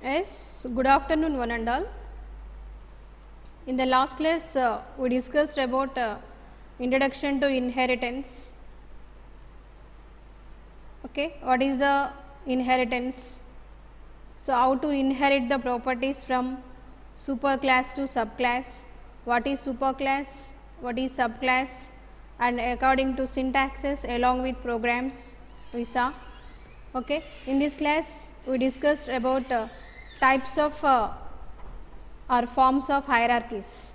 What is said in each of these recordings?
Yes, good afternoon one and all. In the last class, we discussed about introduction to inheritance. Okay, what is the inheritance? So, how to inherit the properties from superclass to subclass? What is superclass? What is subclass? And according to syntaxes along with programs we saw. Okay. In this class, we discussed about types of or forms of hierarchies.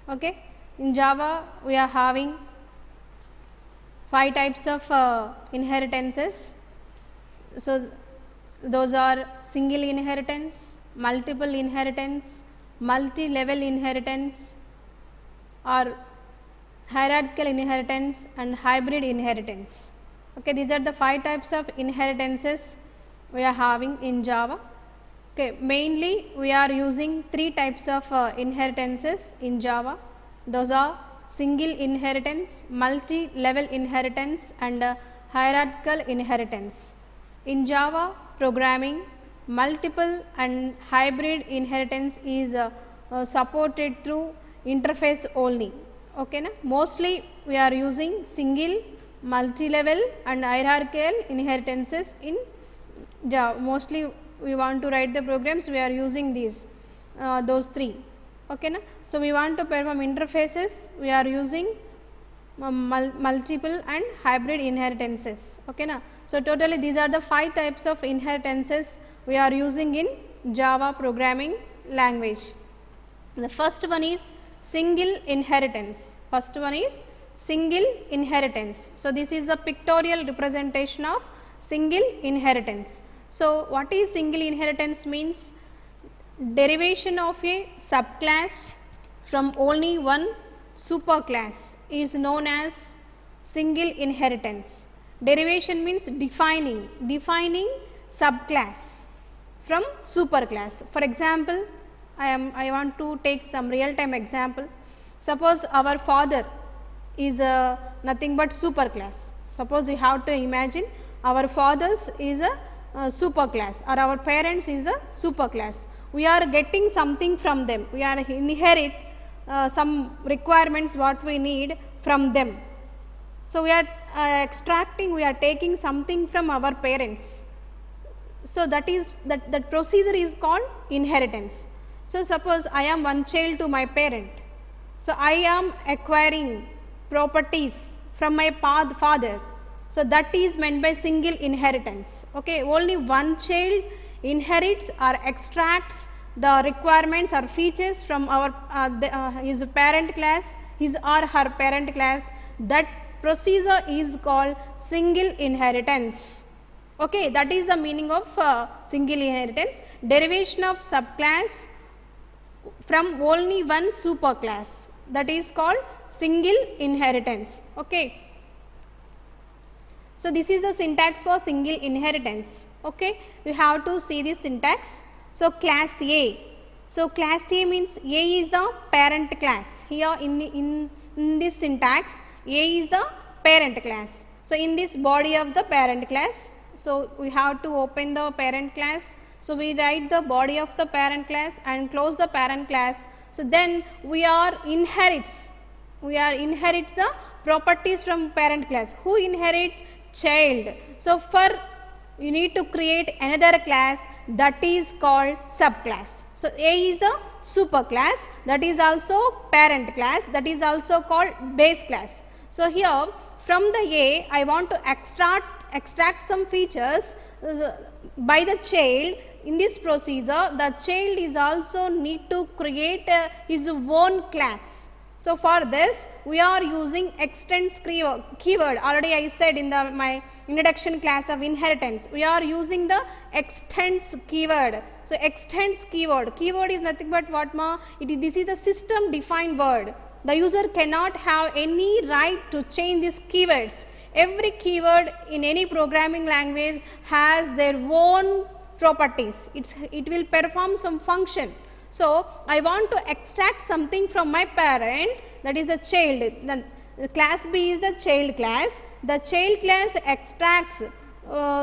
Okay. In Java, we are having 5 types of inheritances. So, those are single inheritance, multiple inheritance, multi-level inheritance or hierarchical inheritance and hybrid inheritance. Okay, these are the 5 types of inheritances we are having in Java. Okay, mainly we are using 3 types of inheritances in Java. Those are single inheritance, multi-level inheritance and hierarchical inheritance. In Java programming, multiple and hybrid inheritance is supported through interface only. Okay, na? Mostly we are using single, multi-level and hierarchical inheritances in Java. Mostly we want to write the programs, we are using these those 3. Okay, na? So, we want to perform interfaces, we are using multiple and hybrid inheritances. Okay, na? So, totally these are the 5 types of inheritances we are using in Java programming language. The first one is single inheritance. First one is single inheritance. So, this is the pictorial representation of single inheritance. So, what is single inheritance means? Derivation of a subclass from only one superclass is known as single inheritance. Derivation means defining subclass from superclass. For example, I want to take some real time example. Suppose our father is nothing but superclass. Suppose you have to imagine our fathers is a superclass or our parents is the superclass. We are getting something from them, we are inherit some requirements what we need from them. So, we are extracting, we are taking something from our parents. So, that is that procedure is called inheritance. So, suppose I am one child to my parent. So, I am acquiring properties from my father. So, that is meant by single inheritance. Okay. Only one child inherits or extracts the requirements or features from our his parent class, his or her parent class. That procedure is called single inheritance. Okay. That is the meaning of single inheritance, derivation of subclass from only one superclass, that is called single inheritance. Okay. So, this is the syntax for single inheritance. Okay. You have to see this syntax. So, class A. So, class A means A is the parent class. Here in this syntax, A is the parent class. So, in this body of the parent class, so we have to open the parent class. So, we write the body of the parent class and close the parent class. So, then we are inherits the properties from parent class. Who inherits? Child. So, for you need to create another class, that is called subclass. So, A is the superclass, that is also parent class, that is also called base class. So, here from the A I want to extract some features by the child. In this procedure, the child is also need to create his own class. So, for this we are using extends keyword. Already I said in my introduction class of inheritance, we are using the extends keyword. So, extends keyword is nothing but what ma? This is the system defined word. The user cannot have any right to change these keywords. Every keyword in any programming language has their own properties. It will perform some function. So, I want to extract something from my parent, that is the child. Then class B is the child class. The child class extracts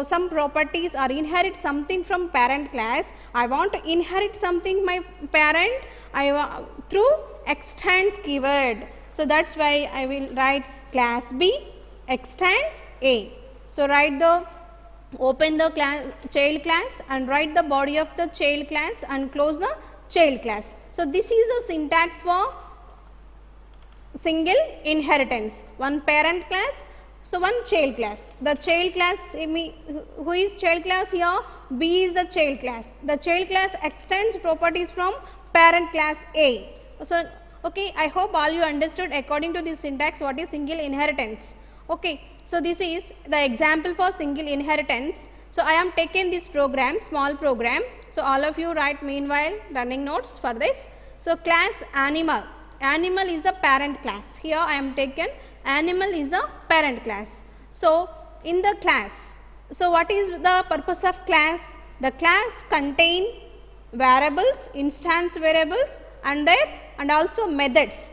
some properties or inherit something from parent class, I want to inherit something my parent through extends keyword. So, that is why I will write class B extends A. So, write the open the child class and write the body of the child class and close the child class. So, this is the syntax for single inheritance, one parent class, so one child class. The child class, who is child class here? B is the child class. The child class extends properties from parent class A. So, okay, I hope all you understood according to this syntax what is single inheritance. Okay. So, this is the example for single inheritance. So, I am taken this program, small program. So, all of you write meanwhile running notes for this. So, class animal, animal is the parent class. Here I am taken animal is the parent class. So, in the class, so what is the purpose of class? The class contain variables, instance variables and also methods,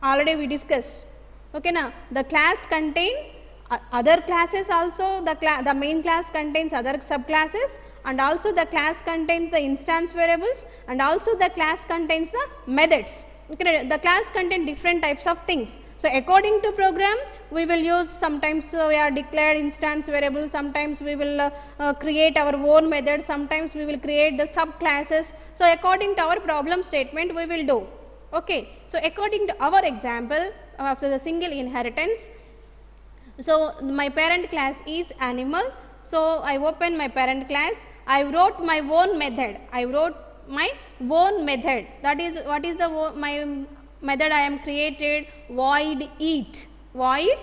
already we discussed. Okay, now the class contain other classes also, the main class contains other subclasses and also the class contains the instance variables and also the class contains the methods. Okay, the class contains different types of things. So, according to program we will use sometimes we are declared instance variables, sometimes we will create our own method, sometimes we will create the subclasses. So, according to our problem statement we will do. Okay. So, according to our example after the single inheritance, so my parent class is animal. So, I open my parent class, I wrote my own method, that is what is the my method I am created, void eat, void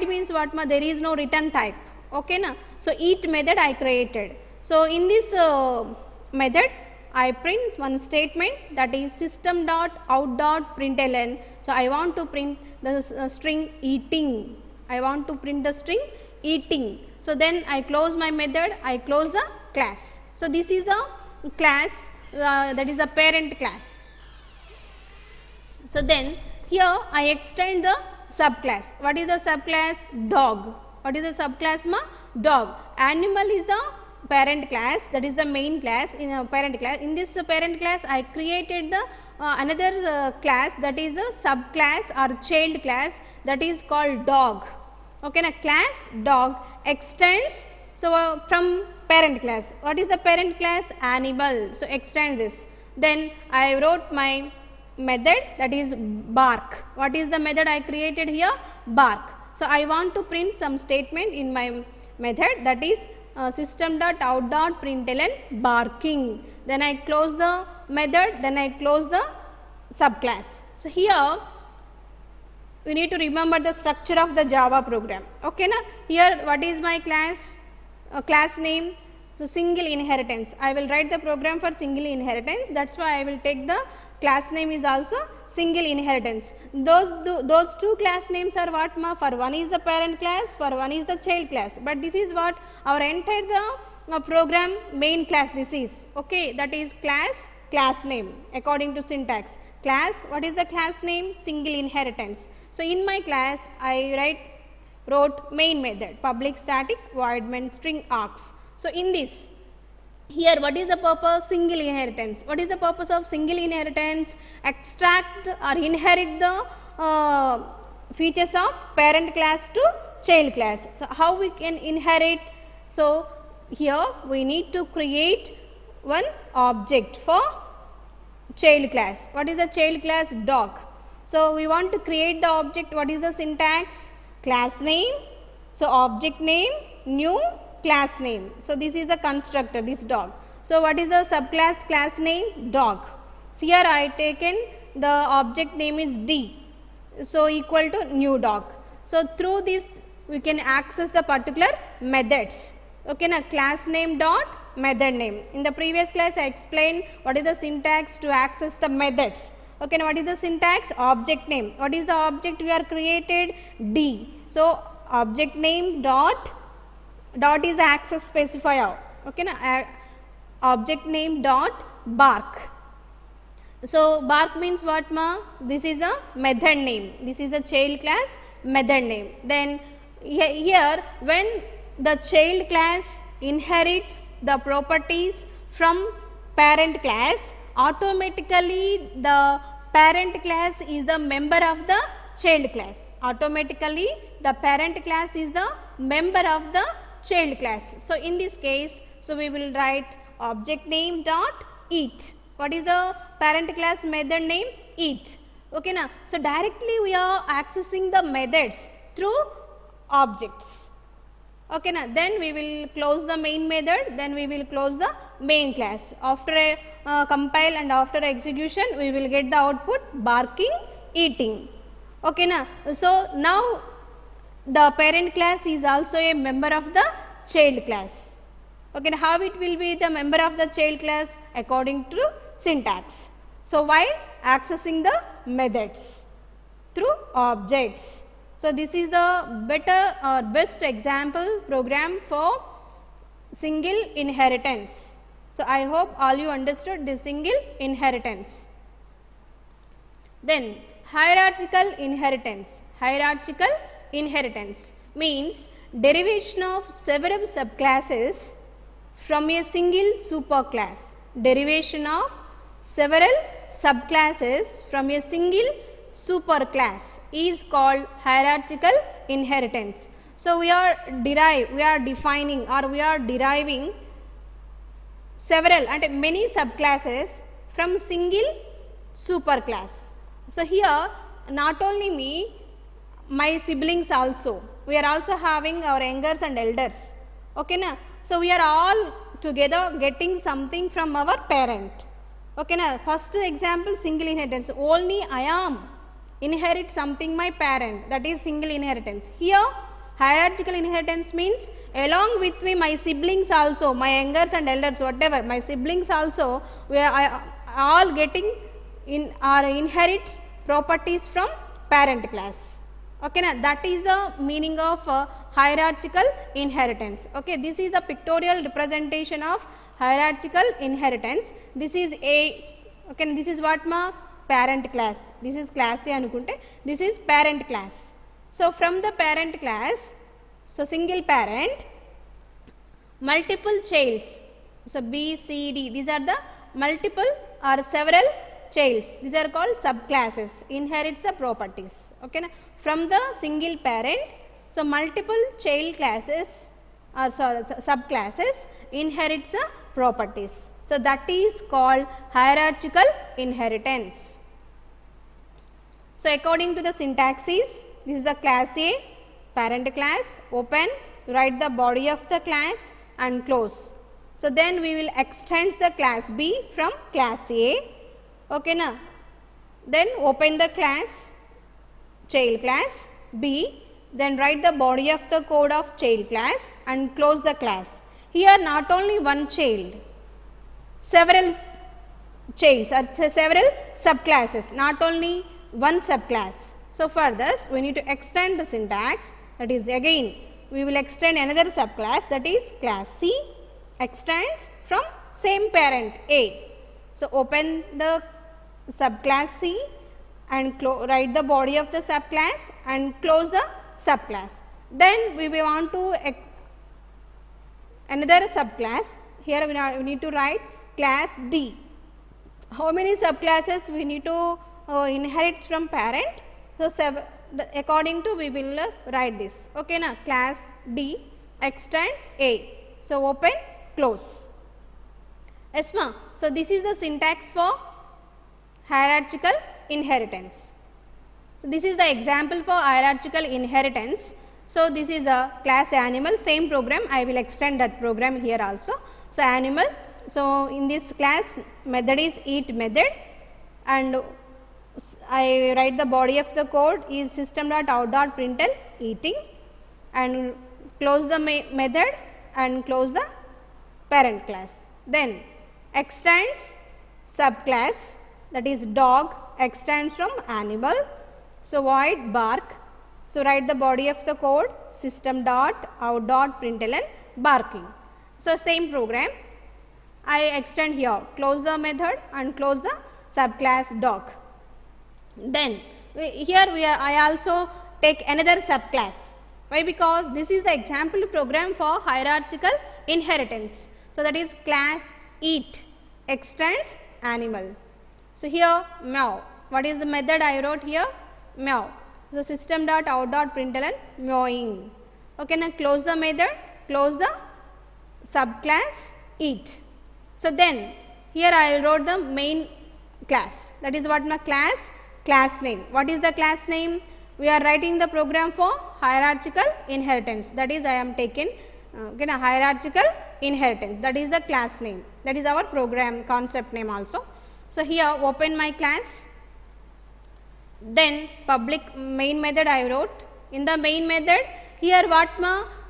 means what ma, there is no return type. Okay, na? So, eat method I created. So, in this method I print one statement, that is system dot out dot println. So, I want to print the string eating, I want to print the string eating. So, then I close my method, I close the class. So, this is the class that is the parent class. So, then here I extend the subclass. What is the subclass? Dog. What is the subclass ma? Dog. Animal is the parent class, that is the main class in a parent class. In this parent class I created the another class, that is the subclass or child class, that is called dog. Okay, na? Class dog extends from parent class. What is the parent class? Animal. So, extends this. Then I wrote my method, that is bark. What is the method I created here? Bark. So, I want to print some statement in my method, that is system dot out dot println barking. Then I close the method, then I close the subclass. So, here we need to remember the structure of the Java program. Okay, na? Here what is my class? Class name. So, single inheritance. I will write the program for single inheritance. That is why I will take the class name is also single inheritance. Those two class names are what ma? For one is the parent class, for one is the child class. But this is what our entire the program main class this is. Okay, that is class name according to syntax. Class, what is the class name? Single inheritance. So, in my class I wrote main method, public static void main string args. So, in this here what is the purpose? Single inheritance. What is the purpose of single inheritance? Extract or inherit the features of parent class to child class. So, how we can inherit? So, here we need to create one object for child class. What is the child class? Dog. So, we want to create the object. What is the syntax? Class name. So, object name, new class name. So, this is the constructor, this dog. So, what is the subclass class name? Dog. So, here I taken the object name is D. So, equal to new dog. So, through this we can access the particular methods. Okay, na? Class name dot method name. In the previous class I explained what is the syntax to access the methods. Okay, now what is the syntax? Object name. What is the object we are created? D. So, object name dot is the access specifier. Okay, na? Object name dot bark. So, bark means what ma? This is the method name. This is the child class method name. Then here when the child class inherits the properties from parent class, automatically the parent class is the member of the child class. Automatically the parent class is the member of the child class. So, in this case, so we will write object name dot eat. What is the parent class method name? Eat. Okay na? So, directly we are accessing the methods through objects. Okay na? Then we will close the main method, then we will close the main class. After a compile and after execution, we will get the output barking, eating. Okay na? So, now the parent class is also a member of the child class. Okay, how it will be the member of the child class? According to syntax. So, while accessing the methods through objects. So, this is the better or best example program for single inheritance. So, I hope all you understood this single inheritance. Then hierarchical inheritance. Hierarchical inheritance means derivation of several subclasses from a single superclass. Derivation of several subclasses from a single superclass is called hierarchical inheritance. So, we are defining or we are deriving several and many subclasses from single superclass. So, here not only me, my siblings also, we are also having our youngers and elders. Okay na? So, we are all together getting something from our parent. Okay na? First example single inheritance, only I am inherit something my parent, that is single inheritance. Here hierarchical inheritance means along with me my siblings also, my youngers and elders whatever, my siblings also, we are all getting in or inherits properties from parent class. Okay na? That is the meaning of hierarchical inheritance. Okay, this is the pictorial representation of hierarchical inheritance. This is a, okay, this is what ma parent class. This is class A anukunte. This is parent class. So, from the parent class, so single parent, multiple childs. So, B, C, D, these are the multiple or several childs. These are called subclasses, inherits the properties. Okay na? From the single parent, so multiple child classes or subclasses inherits the properties. So, that is called hierarchical inheritance. So, according to the syntax is, this is the class A, parent class, open, write the body of the class and close. So, then we will extend the class B from class A. Okay na? Then open the class, child class B, then write the body of the code of child class and close the class. Here not only one child, several childs or several subclasses, not only one subclass. So, for this we need to extend the syntax, that is again we will extend another subclass, that is class C extends from same parent A. So, open the subclass C and write the body of the subclass and close the subclass. Then we will want to another subclass, here we need to write class D. How many subclasses we need to inherits from parent? So, according to we will write this. Okay na? Class D extends A. So, open, close. Yes ma? So, this is the syntax for hierarchical inheritance. So, this is the example for hierarchical inheritance. So, this is a class animal, same program, I will extend that program here also. So, animal, so in this class method is eat method and I write the body of the code is system.out.println eating and close the method and close the parent class. Then extends subclass, that is dog extends from animal. So, void bark. So, write the body of the code system.out.println barking. So, same program I extend here, close the method and close the subclass dog. Then here I also take another subclass. Why? Because this is the example program for hierarchical inheritance. So, that is class eat extends animal. So, here meow, what is the method I wrote here? Meow. So, system dot out dot println meowing. Okay, now close the method, close the subclass eat. So, then here I wrote the main class, that is what my class name. What is the class name? We are writing the program for hierarchical inheritance, that is I am taken hierarchical inheritance, that is the class name, that is our program concept name also. So, here open my class, then public main method I wrote. In the main method, here what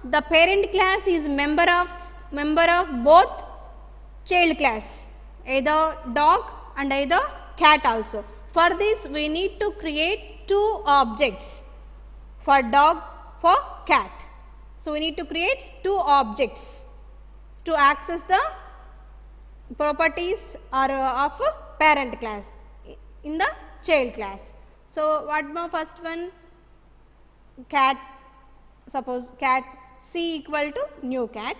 the parent class is member of both child class, either dog and either cat also. For this we need to create two objects, for dog, for cat. So, we need to create two objects to access the properties or of parent class in the child class. So, what first one? Cat, suppose cat C equal to new cat,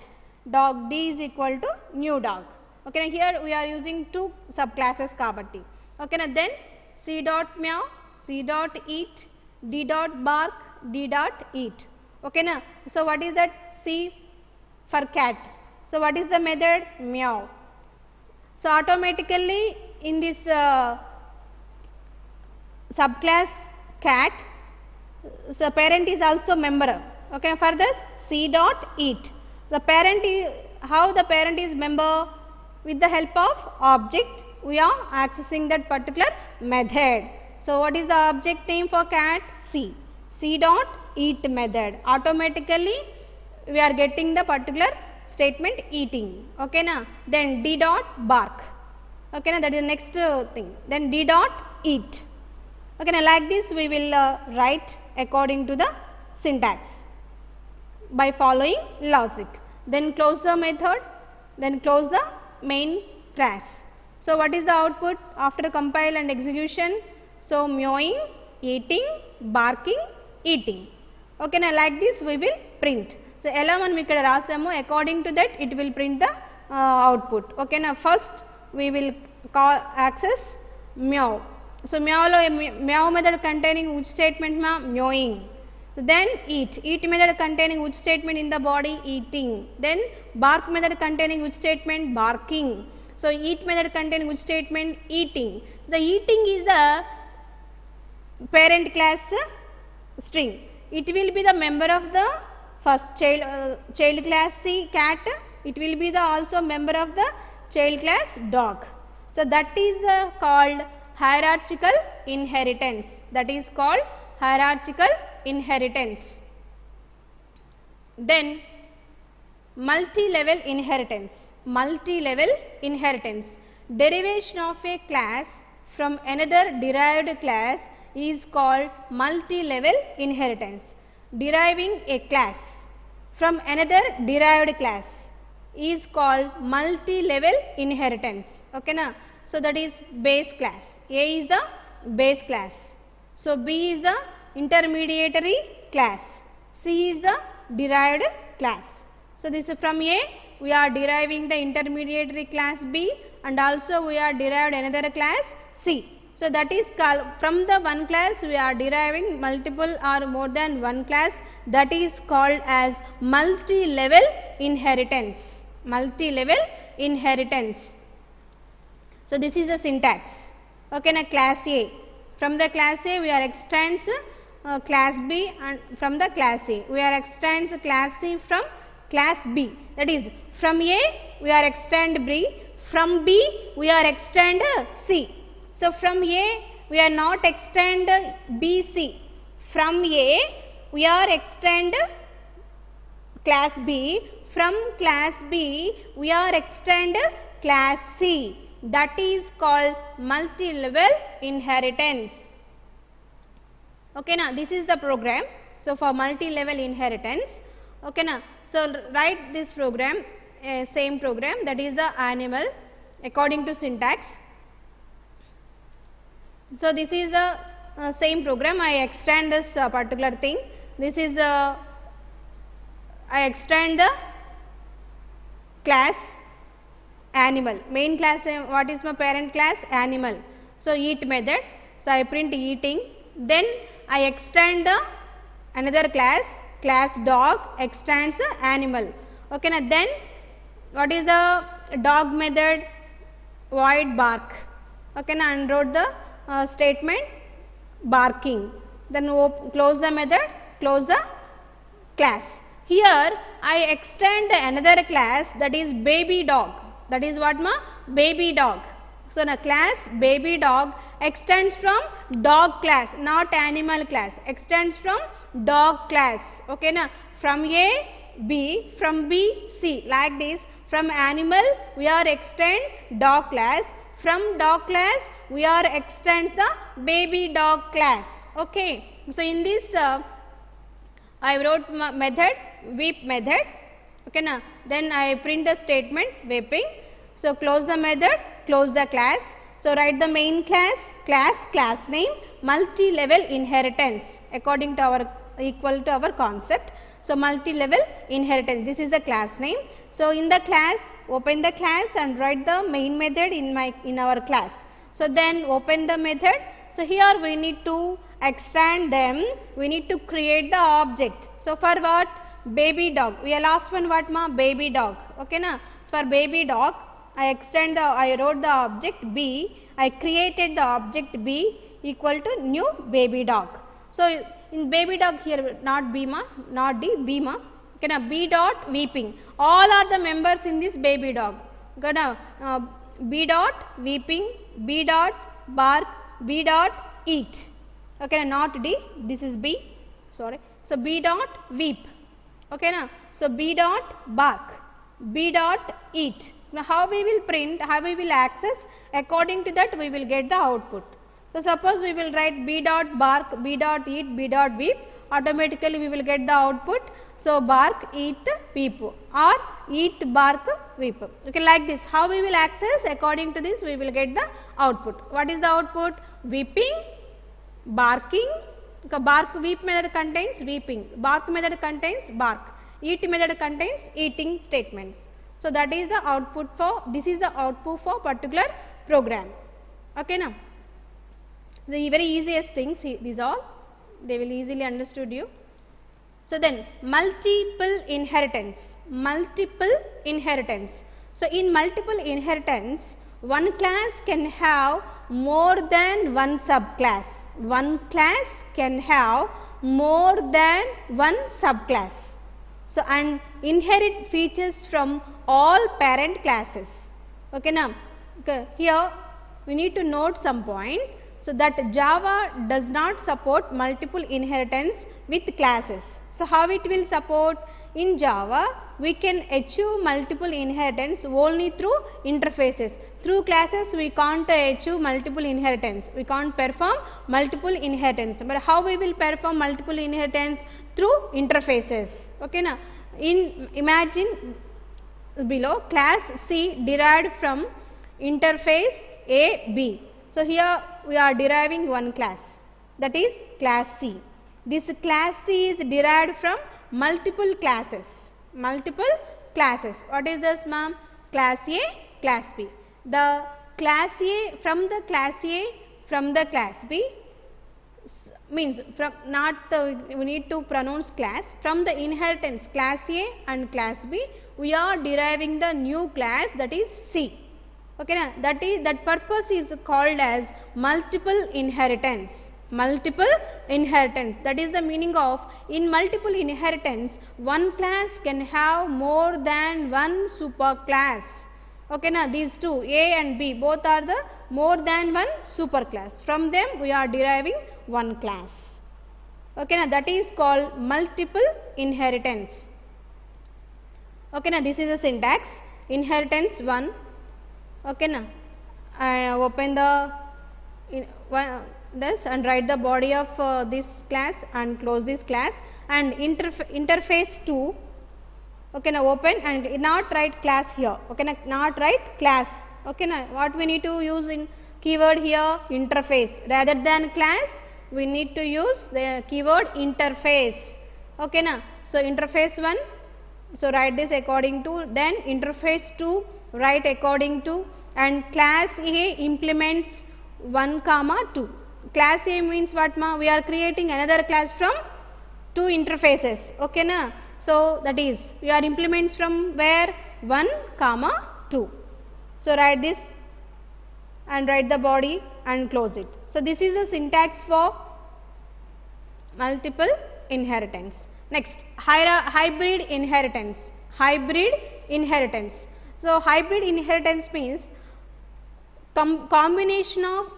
dog D is equal to new dog. Okay, now here we are using two subclasses kabatti. Okay, now then C dot meow, C dot eat, D dot bark, D dot eat. Okay, now so what is that? C for cat. So, what is the method? Meow. So, automatically in this subclass cat, so the parent is also member. Okay, for this C dot eat. The parent is, how the parent is member? With the help of object we are accessing that particular method. So, what is the object name for cat? C. C dot eat method. Automatically we are getting the particular statement eating. Okay, na? Then D dot bark. Okay, na? That is the next thing. Then D dot eat. Okay, now like this we will write according to the syntax by following logic. Then close the method, then close the main class. So, what is the output after compile and execution? So, meowing, eating, barking, eating. Okay, now like this we will print. So, ela manam ikkada rasamu, according to that it will print the output. Okay, now first we will call access meow. So, meow method containing which statement? Meowing. Then eat method containing which statement in the body? Eating. Then bark method containing which statement? Barking. So, eat method containing which statement? Eating. The eating is the parent class string. It will be the member of the first child class C cat. It will be the also member of the child class dog. So, that is the called hierarchical inheritance. That is called hierarchical inheritance. Then multi-level inheritance. Multi-level inheritance. Derivation of a class from another derived class is called multi-level inheritance. Deriving a class from another derived class is called multi-level inheritance. Okay, na? So, that is base class. A is the base class. So, B is the intermediary class. C is the derived class. So, this is from A we are deriving the intermediary class B and also we are derived another class C. So, that is called from the one class we are deriving multiple or more than one class, that is called as multi-level inheritance. Multi-level inheritance. So, this is the syntax. Okay, now class A. From the class A we are extends class B, and from the class A we are extends class C from class B. That is from A we are extend B, from B we are extend C. So, from A we are not extend B C. From A we are extend class B. From class B we are extend class C. That is called multi-level inheritance. Okay, now this is the program. So, for multi-level inheritance. Okay, now so write this program, same program, that is the animal according to syntax. So, this is the same program. I extend this particular thing. This is I extend the class animal, main class, what is my parent class? Animal. So, eat method, so I print eating, then I extend the another class, class dog extends the animal. Okay, now then what is the dog method? Void bark. Okay, now unwrote the statement barking, then close the method, close the class. Here I extend another class, that is baby dog, that is what ma? Baby dog. So, now class baby dog extends from dog class, not animal class, extends from dog class. Okay, now from A B, from B C, like this. From animal we are extend dog class, from dog class we are extends the baby dog class. Okay. So, in this I wrote method weep method. Okay, now then I print the statement weeping. So, close the method, close the class. So, write the main class, class name, multi-level inheritance according to our equal to our concept. So, multi-level inheritance, this is the class name. So, in the class open the class and write the main method in our class. So, then open the method. So, here we need to extend them, we need to create the object. So, for what? Baby dog, we are last one what ma? Baby dog. Okay, na? So, for baby dog I wrote the object B, I created the object B equal to new baby dog. So, in baby dog here not B ma, not D, B ma. Okay, now B dot weeping, all are the members in this baby dog. Okay, now B dot weeping, B dot bark, B dot eat. Okay, now not D, this is B, sorry. So, B dot weep. Okay, now so B dot bark, B dot eat. Now, how we will print, how we will access, according to that we will get the output. So, suppose we will write B dot bark, B dot eat, B dot weep, automatically we will get the output. So, bark, eat, weep, or eat, bark, weep. Okay, like this, how we will access, according to this we will get the output. What is the output? Weeping, barking, bark weep method contains weeping, bark method contains bark, eat method contains eating statements. So, that is the output for, this is the output for particular program. Okay, now the very easiest things these all, they will easily understood you. So, then multiple inheritance, multiple inheritance. So, in multiple inheritance one class can have more than one subclass, one class can have more than one subclass. So, and inherit features from all parent classes. Okay, now here we need to note some point. So, that Java does not support multiple inheritance with classes. So, how it will support? In Java we can achieve multiple inheritance only through interfaces. Through classes we can't achieve multiple inheritance, we can't perform multiple inheritance, but how we will perform multiple inheritance? Through interfaces. Okay, now imagine below class C derived from interface A B. So, here we are deriving one class, that is class C. This class C is derived from multiple classes, multiple classes. What is this ma'am? Class A, class B. The class A, from the class A, from the class B, means from not the, we need to pronounce class, from the inheritance class A and class B we are deriving the new class, that is C. Okay, na? That purpose is called as multiple inheritance. Multiple inheritance, that is the meaning of, in multiple inheritance one class can have more than one superclass. Okay, now these two A and B both are the more than one superclass, from them we are deriving one class. Okay, now that is called multiple inheritance. Okay, now this is the syntax, inheritance 1. Okay, now open the this and write the body of this class and close this class, and interface 2. Okay, now open and not write class here. Okay, now not write class. Okay, now what we need to use in keyword here? Interface. Rather than class we need to use the keyword interface. Okay, now so interface 1, So, write this according to, then interface 2 write according to, and class A implements 1 comma 2. Class A means what ma? We are creating another class from 2 interfaces. Okay na? So, that is we are implements from where 1 comma 2. So, write this and write the body and close it. So, this is the syntax for multiple inheritance. Next, hybrid inheritance. Hybrid inheritance. So, hybrid inheritance means combination of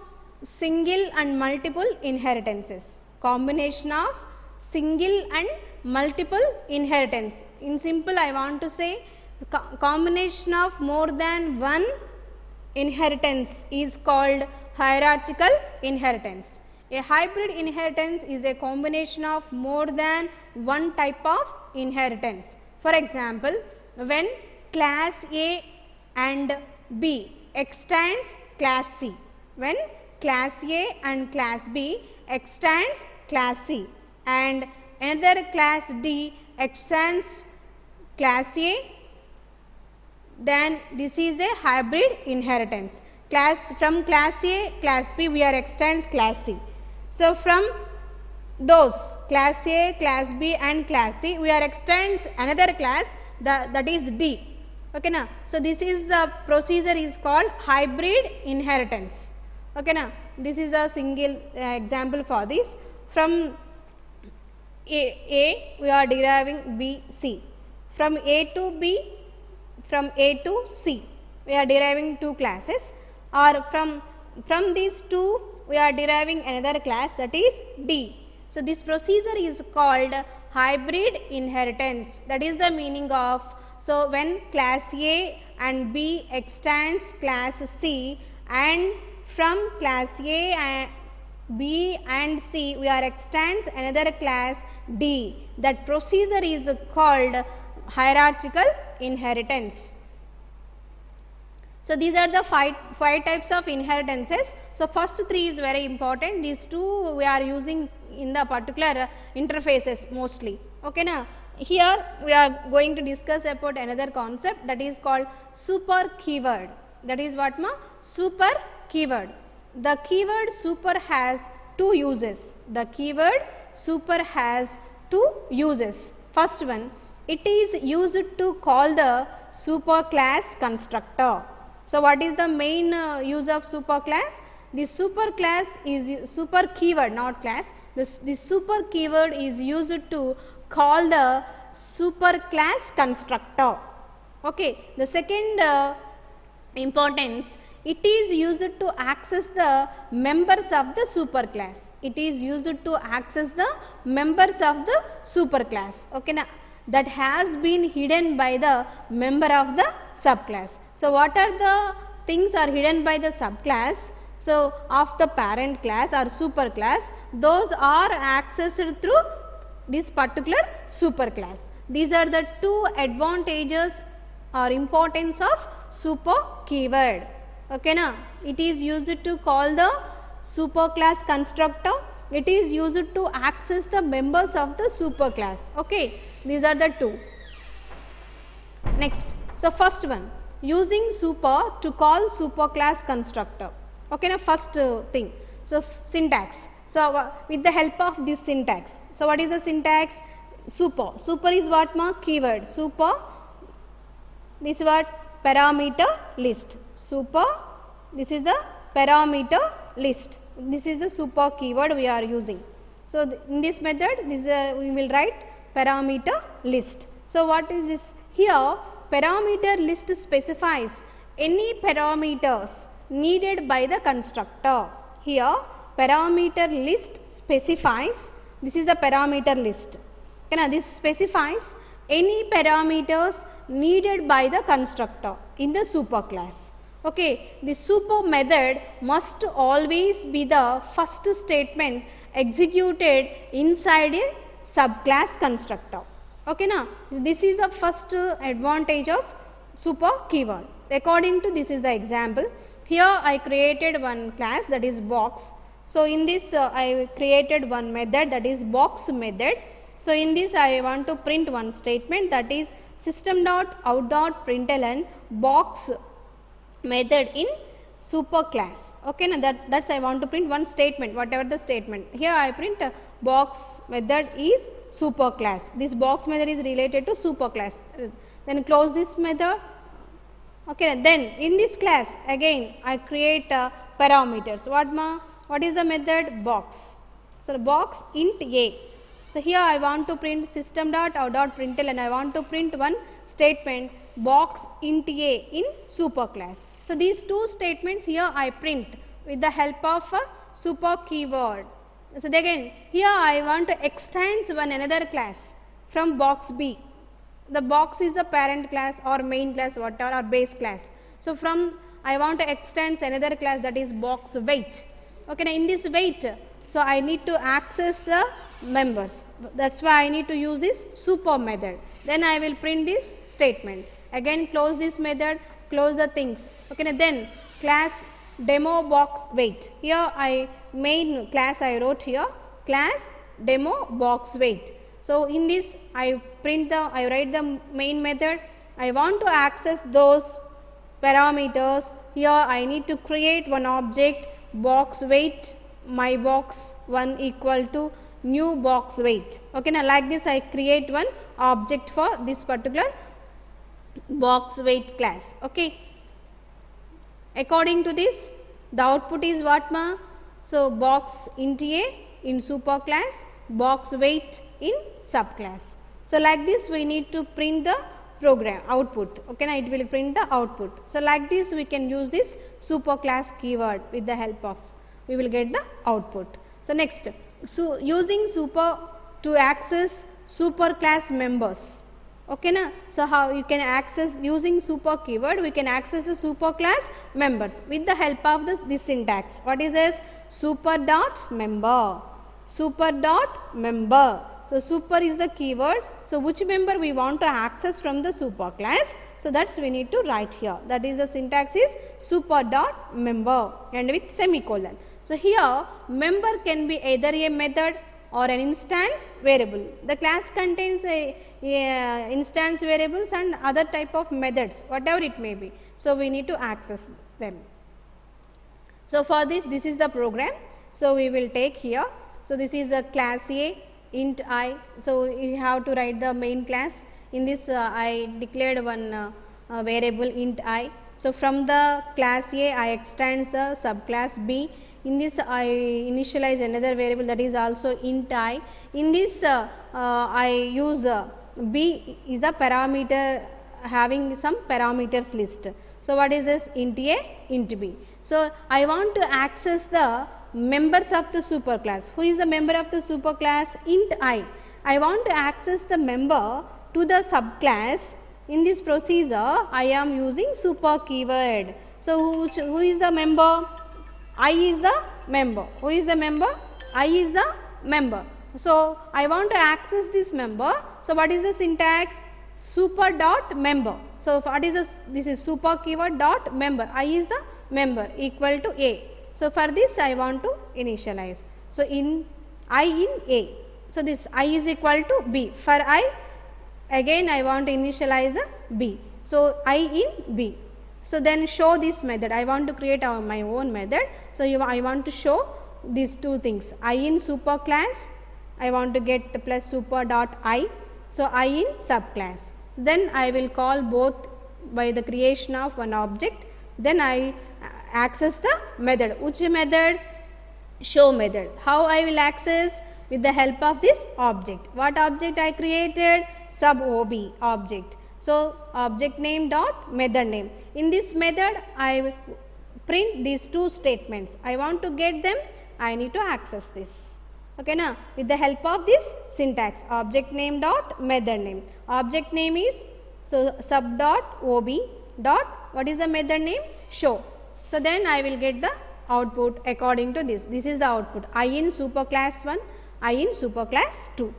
single and multiple inheritances. Combination of single and multiple inheritance. In simple, I want to say combination of more than one inheritance is called hierarchical inheritance. A hybrid inheritance is a combination of more than one type of inheritance. For example, when class A and B extends class C, when class A and class B extends class C and another class D extends class A, then this is a hybrid inheritance. From class A, class B we are extends class C. So, from those class A, class B and class C we are extends another class that is D. Okay na? So, this is the procedure is called hybrid inheritance. Okay na? This is a single example for this. From A we are deriving B, C. From A to B, from A to C we are deriving 2 classes, or from these 2 we are deriving another class that is D. So, this procedure is called hybrid inheritance, that is the meaning of. So, when class A and B extends class C and from class A and B and C we are extends another class D, that procedure is called hierarchical inheritance. So, these are the five types of inheritances. So, first 3 is very important, these 2 we are using in the particular interfaces mostly. Okay na? Here we are going to discuss about another concept that is called super keyword. That is what ma? Super keyword. The keyword super has 2 uses. The keyword super has 2 uses. First one, it is used to call the superclass constructor. So, what is the main use of superclass? The superclass is super keyword, not class. The super keyword is used to call the superclass constructor. Okay. The second importance, it is used to access the members of the superclass. It is used to access the members of the superclass. Okay, na? That has been hidden by the member of the subclass. So, what are the things are hidden by the subclass? So, of the parent class or superclass, those are accessed through this particular superclass. These are the 2 advantages or importance of super keyword. Okay na? It is used to call the superclass constructor. It is used to access the members of the superclass. Okay. These are the 2. Next. So, first one, using super to call superclass constructor. Okay na? First thing. So, syntax. So, with the help of this syntax. So, what is the syntax? Super. Super is what ma? Keyword. Super. This is what? Parameter list. Super. This is the parameter list. This is the super keyword we are using. So, in this method, we will write parameter list. So, what is this? Here, parameter list specifies any parameters needed by the constructor. Here, parameter list specifies, this is the parameter list. Okay, now this specifies any parameters needed by the constructor in the superclass. Okay, the super method must always be the first statement executed inside a subclass constructor. Okay, now this is the first advantage of super keyword. According to this is the example. Here I created one class, that is box. So, in this I created one method, that is box method. So, in this I want to print one statement, that is system dot out dot println box method in super class. Okay, now that's I want to print one statement, whatever the statement. Here I print box method is super class. This box method is related to super class. Then close this method. Okay, then in this class again I create parameters. What is the method? Box. So, the box int a. So, here I want to print system dot out dot println and I want to print one statement box int a in super class. So, these two statements here I print with the help of a super keyword. So, again here I want to extend one another class from box b. The box is the parent class or main class whatever or base class. So, from I want to extend another class that is box weight. Okay, now in this weight, so I need to access the members, that is why I need to use this super method. Then I will print this statement, again close this method, close the things. Okay, now then class demo box weight, here I main class I wrote here class demo box weight. So, in this I write the main method, I want to access those parameters. Here I need to create one object box weight my box 1 equal to new box weight. Okay, now like this I create one object for this particular box weight class. Okay, according to this the output is what ma? So, box int a in super class, box weight in subclass. So, like this we need to print the program output. Okay, now it will print the output. So, like this we can use this super class keyword with the help of we will get the output. So, next, so using super to access super class members. Okay, na? So, how you can access using super keyword we can access the super class members with the help of this syntax. What is this? Super dot member, super dot member. So, super is the keyword. So, which member we want to access from the super class. So, that is we need to write here, that is the syntax is super dot member and with semicolon. So, here member can be either a method or an instance variable. The class contains a instance variables and other type of methods whatever it may be. So, we need to access them. So, for this is the program. So, we will take here. So, this is a class A int I. So, you have to write the main class. In this I declared one variable int I. So, from the class A I extends the subclass B. In this I initialize another variable that is also int I. In this I use B is the parameter having some parameters list. So, what is this? Int A, int B. So, I want to access the members of the superclass. Who is the member of the superclass? Int I. I want to access the member to the subclass. In this procedure, I am using super keyword. So, who is the member? I is the member. Who is the member? I is the member. So, I want to access this member. So, what is the syntax? Super dot member. So, what is this? This is super keyword dot member. I is the member equal to A. So, for this I want to initialize. So, in I in A. So, this I is equal to B. For I again I want to initialize the B. So, I in B. So, then show this method. I want to create my own method. So, I want to show these two things. I in super class, I want to get plus super dot I. So, I in subclass. Then I will call both by the creation of one object. Then I access the method. Which method? Show method. How I will access? With the help of this object. What object I created? Sub OB object. So, object name dot method name. In this method, I print these two statements. I want to get them, I need to access this. Okay, now, with the help of this syntax, object name dot method name. Object name is so sub dot ob dot what is the method name? Show. So, then I will get the output according to this. This is the output. I in super class 1, I in super class 2.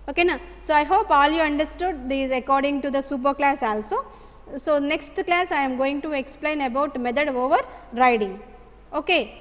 Okay, now. So, I hope all you understood this according to the super class also. So, next class I am going to explain about method overriding. Okay.